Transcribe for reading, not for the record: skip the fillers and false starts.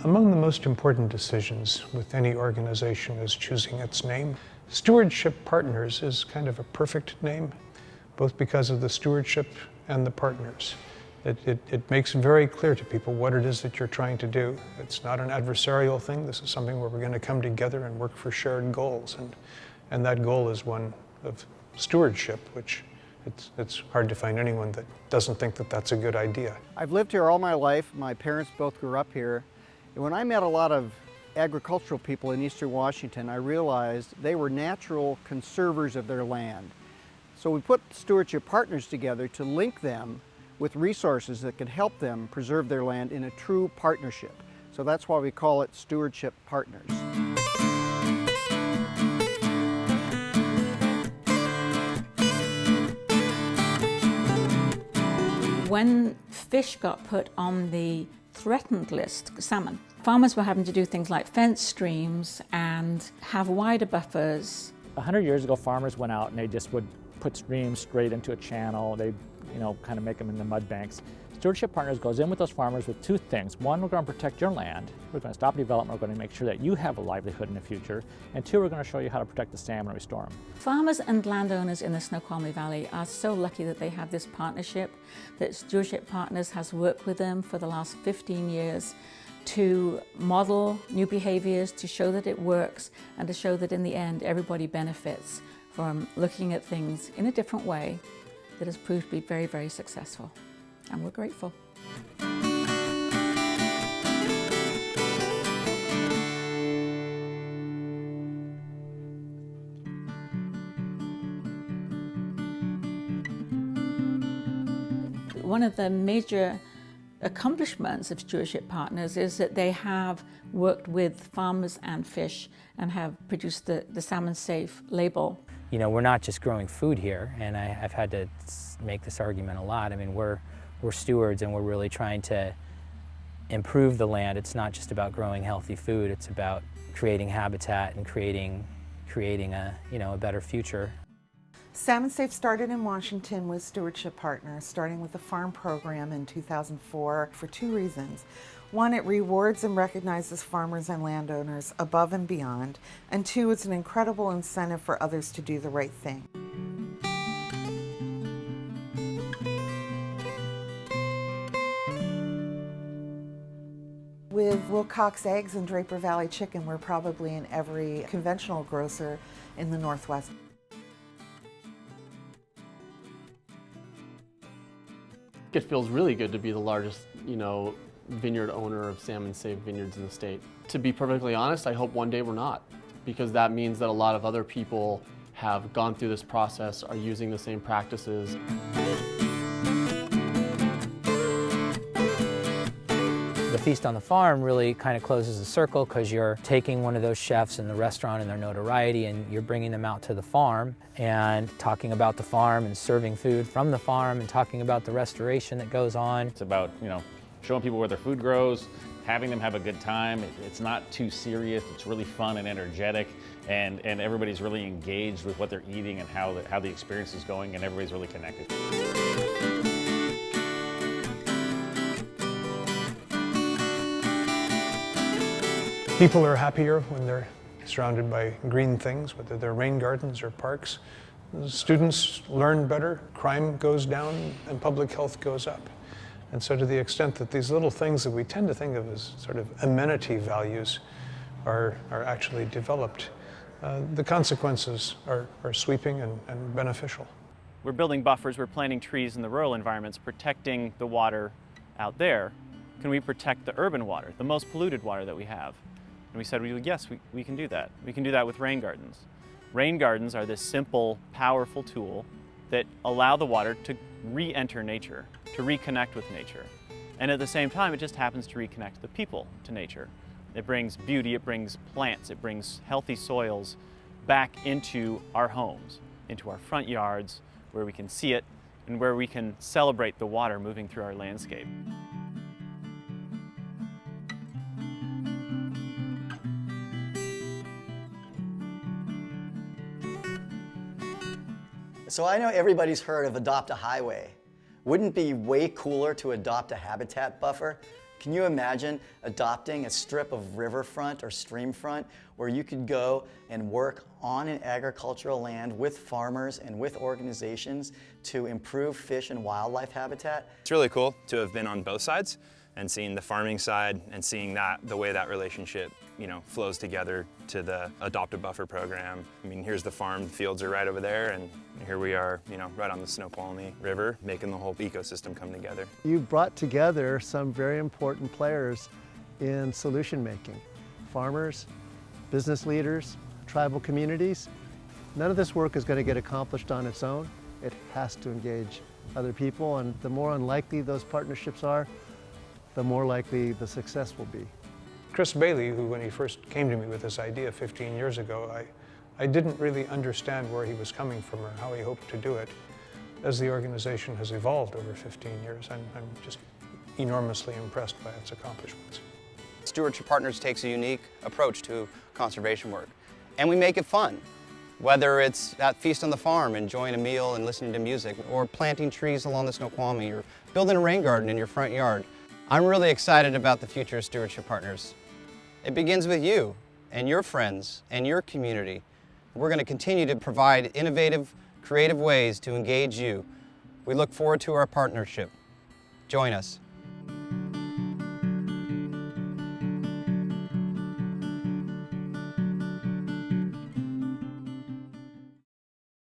Among the most important decisions with any organization is choosing its name. Stewardship Partners is kind of a perfect name, both because of the stewardship and the partners. It makes very clear to people what it is that you're trying to do. It's not an adversarial thing. This is something where we're going to come together and work for shared goals. And that goal is one of stewardship, which it's hard to find anyone that doesn't think that that's a good idea. I've lived here all my life. My parents both grew up here. And when I met a lot of agricultural people in Eastern Washington, I realized they were natural conservers of their land. So we put Stewardship Partners together to link them with resources that could help them preserve their land in a true partnership. So that's why we call it Stewardship Partners. When fish got put on the threatened list, salmon, farmers were having to do things like fence streams and have wider buffers. 100 years ago, farmers went out and they just would put streams straight into a channel. They, kind of make them into mud banks. Stewardship Partners goes in with those farmers with two things. One, we're going to protect your land. We're going to stop development. We're going to make sure that you have a livelihood in the future. And two, we're going to show you how to protect the salmon and restore them. Farmers and landowners in the Snoqualmie Valley are so lucky that they have this partnership, that Stewardship Partners has worked with them for the last 15 years to model new behaviors, to show that it works, and to show that in the end everybody benefits from looking at things in a different way that has proved to be very, very successful. And we're grateful. One of the major accomplishments of Stewardship Partners is that they have worked with farmers and fish and have produced the Salmon Safe label. We're not just growing food here, and I've had to make this argument a lot. I mean, we're stewards, and we're really trying to improve the land. It's not just about growing healthy food, it's about creating habitat and creating a better future. Salmon Safe started in Washington with Stewardship Partners, starting with the farm program in 2004 for two reasons. One, it rewards and recognizes farmers and landowners above and beyond. And two, it's an incredible incentive for others to do the right thing. With Wilcox Eggs and Draper Valley Chicken, we're probably in every conventional grocer in the Northwest. It feels really good to be the largest, vineyard owner of Salmon Safe vineyards in the state. To be perfectly honest, I hope one day we're not, because that means that a lot of other people have gone through this process, are using the same practices. The Feast on the Farm really kind of closes the circle, because you're taking one of those chefs in the restaurant and their notoriety, and you're bringing them out to the farm and talking about the farm and serving food from the farm and talking about the restoration that goes on. It's about, showing people where their food grows, having them have a good time. It's not too serious. It's really fun and energetic, and everybody's really engaged with what they're eating and how the experience is going, and everybody's really connected. People are happier when they're surrounded by green things, whether they're rain gardens or parks. Students learn better, crime goes down, and public health goes up. And so to the extent that these little things that we tend to think of as sort of amenity values are actually developed, the consequences are sweeping and beneficial. We're building buffers, we're planting trees in the rural environments, protecting the water out there. Can we protect the urban water, the most polluted water that we have? And we said, yes, we can do that. We can do that with rain gardens. Rain gardens are this simple, powerful tool that allow the water to re-enter nature, to reconnect with nature. And at the same time, it just happens to reconnect the people to nature. It brings beauty, it brings plants, it brings healthy soils back into our homes, into our front yards, where we can see it and where we can celebrate the water moving through our landscape. So I know everybody's heard of Adopt a Highway. Wouldn't it be way cooler to adopt a habitat buffer? Can you imagine adopting a strip of riverfront or streamfront where you could go and work on an agricultural land with farmers and with organizations to improve fish and wildlife habitat? It's really cool to have been on both sides and seeing the farming side and seeing the way that relationship, flows together to the adoptive buffer program. I mean, here's the farm, fields are right over there, and here we are, right on the Snoqualmie River, making the whole ecosystem come together. You brought together some very important players in solution making. Farmers, business leaders, tribal communities. None of this work is going to get accomplished on its own. It has to engage other people, and the more unlikely those partnerships are, the more likely the success will be. Chris Bailey, who when he first came to me with this idea 15 years ago, I didn't really understand where he was coming from or how he hoped to do it. As the organization has evolved over 15 years, I'm just enormously impressed by its accomplishments. Stewardship Partners takes a unique approach to conservation work, and we make it fun. Whether it's at Feast on the Farm, enjoying a meal and listening to music, or planting trees along the Snoqualmie, or building a rain garden in your front yard. I'm really excited about the future of Stewardship Partners. It begins with you and your friends and your community. We're going to continue to provide innovative, creative ways to engage you. We look forward to our partnership. Join us.